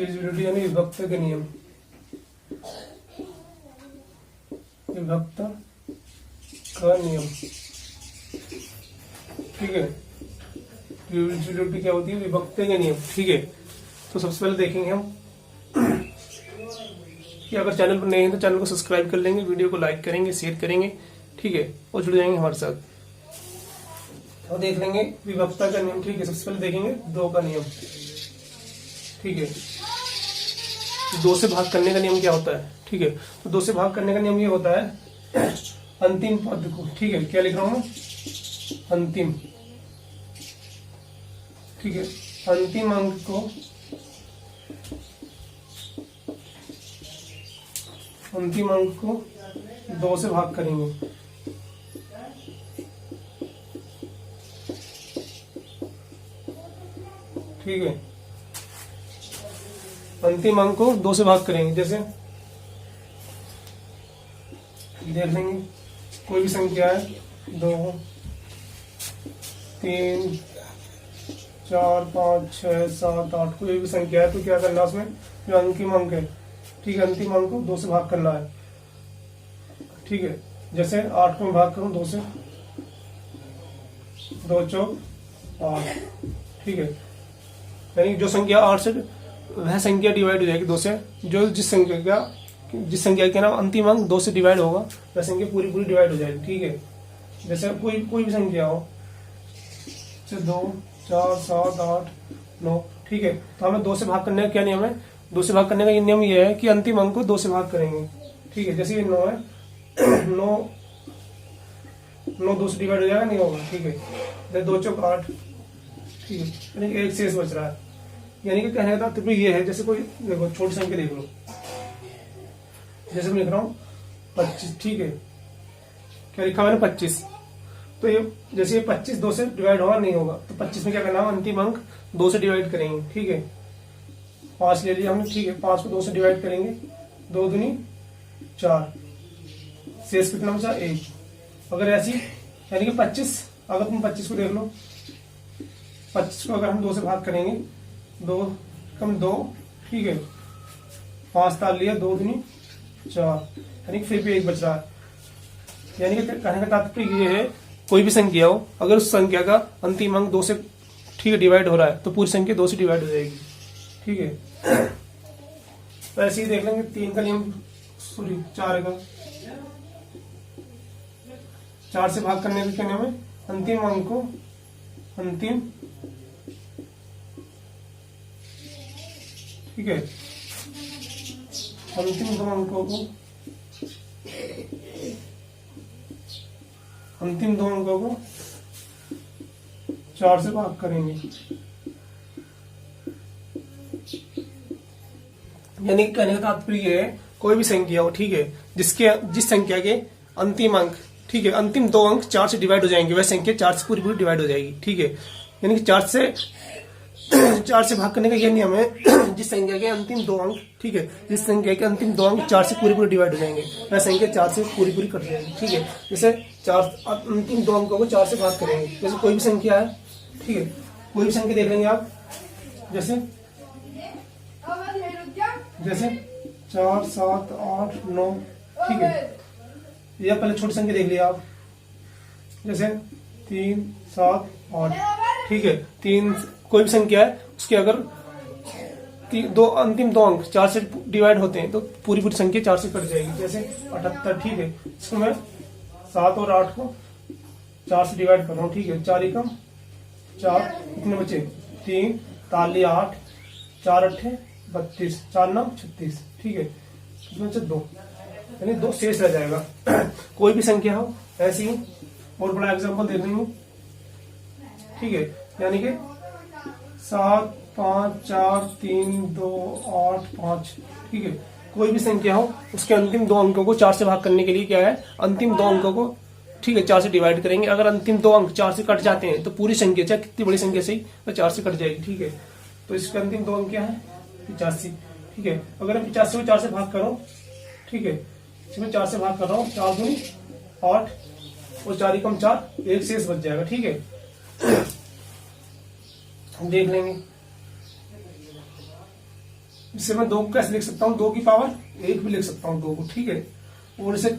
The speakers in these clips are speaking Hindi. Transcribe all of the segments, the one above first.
डिविजिबिलिटी यानी विभक्त के नियम, विभक्त का नियम, ठीक है। डिविजिबिलिटी क्या होती है? विभक्त के नियम, ठीक है। तो सबसे पहले देखेंगे हम कि अगर चैनल पर नए हैं तो चैनल को सब्सक्राइब कर लेंगे, वीडियो को लाइक करेंगे, शेयर करेंगे, ठीक है, और जुड़ जाएंगे हमारे साथ। तो देख लेंगे विभक्ता का नियम, ठीक है। सबसे पहले देखेंगे दो का नियम, ठीक है। दो से भाग करने का नियम क्या होता है, ठीक है। तो दो से भाग करने का नियम ये होता है अंतिम पद को, ठीक है, क्या लिख रहा हूं मैं? अंतिम, ठीक है। अंतिम अंक को दो से भाग करेंगे, ठीक है। अंतिम अंक को दो से भाग करेंगे, जैसे देख लेंगे कोई भी संख्या है 2 3 4 5 6 7 8, कोई भी संख्या है तो क्या करना है उसमें? जो अंतिम अंक है, ठीक है, अंतिम अंक को दो से भाग करना है, ठीक है। जैसे 8 को मैं भाग करूं 2 से, 2 चौक 8, ठीक है। यानी जो संख्या 8 से, वह संख्या डिवाइड हो जाएगी 2 से, जो जिस संख्या के नाम अंतिम अंक 2 से डिवाइड होगा वह संख्या पूरी पूरी डिवाइड हो जाएगी, ठीक है। जैसे कोई भी संख्या हो, जैसे 2 4 7 8 9, ठीक है। तो हमें 2 से भाग करने का क्या नियम है? 2 से भाग करने का ये नियम ये है कि अंतिम अंक को 2 से भाग करेंगे, ठीक है। जैसे ये 9 है, 9 2 से डिवाइड हो जाएगा, नहीं होगा, ठीक है। जैसे 2 चौक 8, ठीक है, यानी एक शेष बच रहा है। यानी कि कहने का तात्पर्य ये है, जैसे कोई देखो छोटी संख्या देख लो, जैसे मैं लिख रहा हूँ 25, ठीक है। क्या लिखा मैंने? 25। तो ये जैसे ये 25 2 से डिवाइड होगा, नहीं होगा, तो 25 में क्या करना है? अंतिम अंक 2 से डिवाइड करेंगे, ठीक है। 5 ले लिया हमने, ठीक है। 5 को 2 से डिवाइड करेंगे, 2 दूनी 4, शेष कितना बचा? 1। अगर ऐसी यानी कि 25, अगर तुम 25 को देख लो, 25 को अगर हम 2 से भाग करेंगे, 2 कम 2, ठीक है, 5 ताल लिया, 2 दूनी 4, यानी कि फिर भी 1 बच रहा है। यानी कि कहने का तात्पर्य ये है, कोई भी संख्या हो, अगर उस संख्या का अंतिम अंक 2 से, ठीक है, डिवाइड हो रहा है तो पूरी संख्या 2 से डिवाइड हो जाएगी, ठीक है। तो ऐसे ही देख लेंगे 3 का नियम, सॉरी 4 का, 4 से भाग करने का क्या नियम है? अंतिम अंक को ठीक है, अंतिम 2 अंकों को 4 से भाग करेंगे। यानी कहने का तात्पर्य है, कोई भी संख्या हो, ठीक है, जिस संख्या के अंतिम अंक, ठीक है, अंतिम 2 अंक 4 से डिवाइड हो जाएंगे, वह संख्या 4 से पूरी पूरी डिवाइड हो जाएगी, ठीक है। यानी कि 4 से भाग करने का यह नियम है, जिस संख्या के अंतिम 2 अंक, ठीक है, जिस संख्या के अंतिम 2 अंक 4 से पूरी पूरी डिवाइड हो जाएंगे, वह संख्या 4 से पूरी पूरी कट जाएगी, ठीक है। जैसे अंतिम 2 अंकों को 4 से भाग करेंगे, जैसे कोई भी संख्या है, ठीक है, कोई भी संख्या देख लेंगे आप, जैसे 4 7 8 9, ठीक है। या पहले छोटी संख्या देख लिया आप, जैसे 3 7 8, ठीक है। 3 कोई भी संख्या है, उसके अगर अंतिम 2 अंक 4 से डिवाइड होते हैं तो पूरी पूरी संख्या 4 से कट जाएगी, जैसे 78, ठीक है। इसको मैं 7 और 8 को 4 से डिवाइड कर रहा हूँ, ठीक है। 4 एकम 4, कितने बचे? 3 ताली 8, 4 8 32, 4 9 36, ठीक है। कितने बचे? 2, यानी 2 शेष रह जाएगा। कोई भी संख्या हो ऐसी ही, और बड़ा एग्जांपल दे देंगे, ठीक है। यानी कि 7 5 4 3 2 8 5, ठीक है। कोई भी संख्या हो, उसके अंतिम 2 अंकों को 4 से भाग करने के लिए क्या है? अंतिम 2 अंकों को, ठीक है, 4 से डिवाइड करेंगे। अगर अंतिम 2 अंक 4 से कट जाते हैं तो पूरी संख्या, चाहे कितनी बड़ी संख्या से ही, वह 4 से कट जाएगी, ठीक है। तो इसके अंतिम 2 अंक क्या है? 85, ठीक है। अगर मैं 85 को 4 से भाग कर रहा हूँ, ठीक है, इसमें 4 से भाग कर रहा हूँ, 4 दूनी 8 और 4 एकम 4, एक शेष बच जाएगा, ठीक है। देख लेंगे इससे मैं 2 को कैसे लिख सकता हूँ, 2 की पावर 1 भी लिख सकता हूँ 2 को, ठीक है। और इसे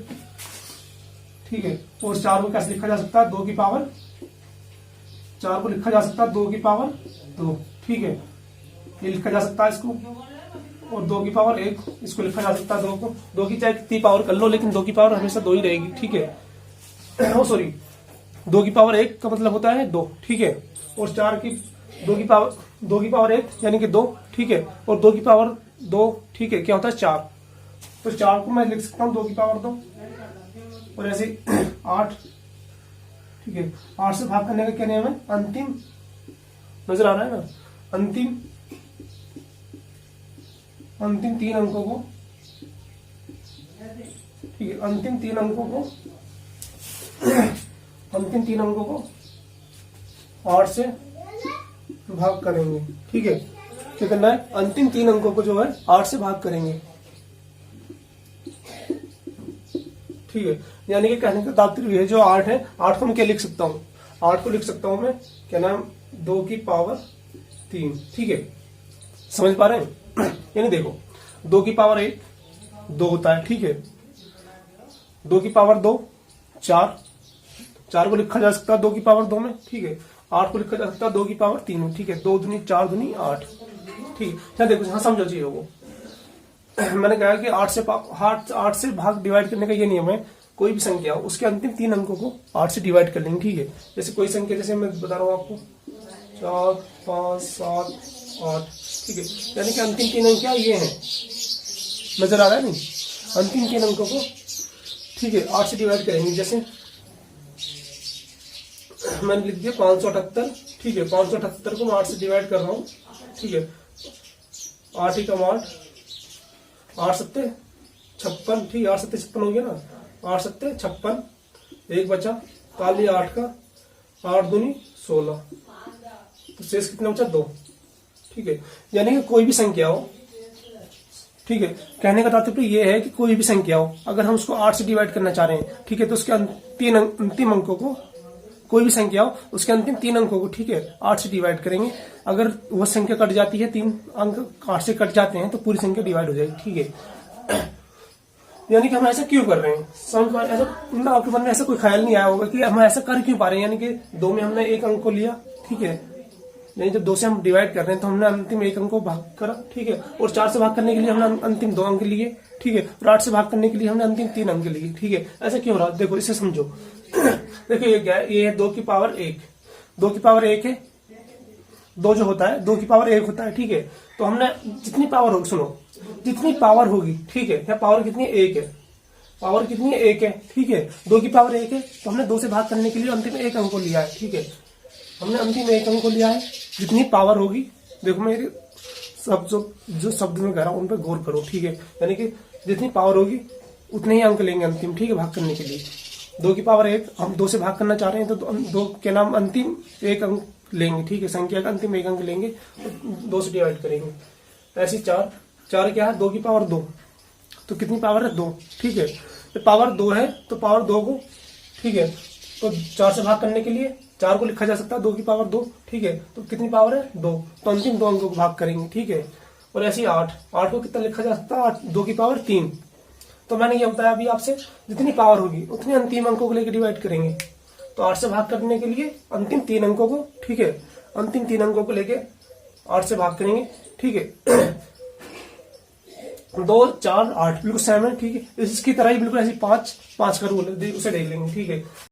ठीक है, और 4 को कैसे लिखा जा सकता है, 2 की पावर 4 को लिखा जा सकता है 2 की पावर 2, ठीक है। ये लिखा जा सकता है इसको, और 2 की पावर 1 इसको लिखा जा सकता है 2 को। 2 की चाहे कितनी पावर कर लो, लेकिन 2 की पावर हमेशा 2 ही रहेगी, ठीक है। ओ सॉरी, 2 की पावर 1 का मतलब होता है 2, ठीक है। और 4 की 2 की पावर 1 यानी कि 2, ठीक है। और 2 की पावर 2, ठीक है, क्या होता है 4। तो 4 को मैं लिख सकता हूँ 2 की पावर 2, और ऐसे 8, ठीक है। 8 से भाग करने का क्या नियम है, अंतिम, नजर आ रहा है ना, अंतिम 3 अंकों को, ठीक है, अंतिम 3 अंकों को 8 से भाग करेंगे, ठीक है। क्या करना है, अंतिम 3 अंकों को जो है 8 से भाग करेंगे, ठीक है। यानी कि कहने का तात्पर्य है, जो 8 है, 8 को मैं क्या लिख सकता हूँ, 8 को लिख सकता हूँ मैं, क्या नाम, 2 की पावर 3, ठीक है। समझ पा रहे हैं? यानी देखो, 2 की पावर 1 2 होता है, ठीक है। 2 की पावर 2 4 को लिखा जा सकता है 2 की पावर 2 में, ठीक है। 8 को लिखा जा सकता है 2 की पावर 3 में, ठीक है। 2 दूनी 4 दूनी 8, ठीक है। क्या देखो, हाँ समझो चाहिए वो मैंने कहा कि 8 से भाग डिवाइड करने का ये नियम है, कोई भी संख्या हो उसके अंतिम 3 अंकों को 8 से डिवाइड कर लेंगे, ठीक है। जैसे कोई संख्या, जैसे मैं बता रहा हूँ आपको 4 5 7 8, ठीक है। यानी कि अंतिम 3 अंक क्या ये हैं, नजर आ रहा है नहीं, अंतिम 3 अंकों को, ठीक है, 8 से डिवाइड करेंगे। जैसे मैंने लिख दिया 578, ठीक है। 578 को मैं 8 से डिवाइड कर रहा हूँ, ठीक है। 8 ही कम 8, 8 सत्ते 56, ठीक है। 8 सत्ते 56 हो गया ना, 8 सत्ते 56, 1 बचा, काली 8 का, 8 दूनी 16, तो शेष कितना बचा 2, ठीक है। यानी कि कोई भी संख्या हो, ठीक है, कहने का तात्पर्य ये है कि कोई भी संख्या हो, अगर हम उसको 8 से डिवाइड करना चाह रहे हैं, ठीक है, तो उसके अंतिम अंकों को, कोई भी संख्या हो उसके अंतिम 3 अंकों को, ठीक है, 8 से डिवाइड करेंगे। अगर वह संख्या कट जाती है, 3 अंक 8 से कट जाते हैं, तो पूरी संख्या डिवाइड हो जाएगी, ठीक है। यानी कि हम ऐसा क्यों कर रहे हैं, समझ पा, ऐसा मतलब आपके मन में ऐसा कोई ख्याल नहीं आया होगा कि हम ऐसा कर क्यों पा रहे हैं। यानी कि 2 में हमने 1 अंक को लिया, ठीक है, यानी जब 2 से हम डिवाइड कर रहे हैं तो हमने अंतिम 1 अंक को भाग करा, ठीक है। और 4 से भाग करने के लिए हमने अंतिम 2 अंक लिए, ठीक है। और 8 से भाग करने के लिए हमने अंतिम 3 अंक लिए, ठीक है। ऐसा क्यों हो रहा, देखो इसे समझो। देखो ये क्या है, ये है 2 की पावर 1, 2 की पावर 1 है, 2 जो होता है 2 की पावर 1 होता है, ठीक है। तो हमने जितनी पावर होगी, सुनो, जितनी पावर होगी, ठीक है, या पावर कितनी है, 1 है, पावर कितनी है, 1 है, ठीक है। 2 की पावर 1 है, तो हमने 2 से भाग करने के लिए अंतिम 1 अंक को लिया है, ठीक है। हमने अंतिम 1 अंक को लिया है, जितनी पावर होगी, देखो मेरे सब जो शब्द में कह रहा हूं उन पर गौर करो, ठीक है। यानी कि जितनी पावर होगी उतने ही अंक लेंगे अंतिम, ठीक है, भाग करने के लिए। 2 की पावर 1 हम 2 से भाग करना चाह रहे हैं, तो 2 के नाम अंतिम 1 अंक लेंगे, ठीक है, संख्या का अंतिम 1 अंक लेंगे, 2 से डिवाइड करेंगे। ऐसी 4 क्या है, 2 की पावर 2, तो कितनी पावर है, 2, ठीक है। तो पावर 2 है, तो पावर 2 को, ठीक है, तो 4 से भाग करने के लिए 4 को लिखा जा सकता है 2 की पावर 2, ठीक है। तो कितनी पावर है, 2, तो अंतिम 2 अंकों को भाग करेंगे, ठीक है। और ऐसी 8 को कितना लिखा जा सकता है, 2 की पावर 3। तो मैंने ये बताया अभी आपसे, जितनी पावर होगी उतने अंतिम अंकों को लेकर डिवाइड करेंगे। तो 8 से भाग करने के लिए अंतिम 3 अंकों को, ठीक है, अंतिम 3 अंकों को लेके 8 से भाग करेंगे, ठीक है। 2 4 8 बिल्कुल सेम है, ठीक है। इसकी तरह ही बिल्कुल ऐसी 5 का रूल है, उसे देख लेंगे, ठीक है।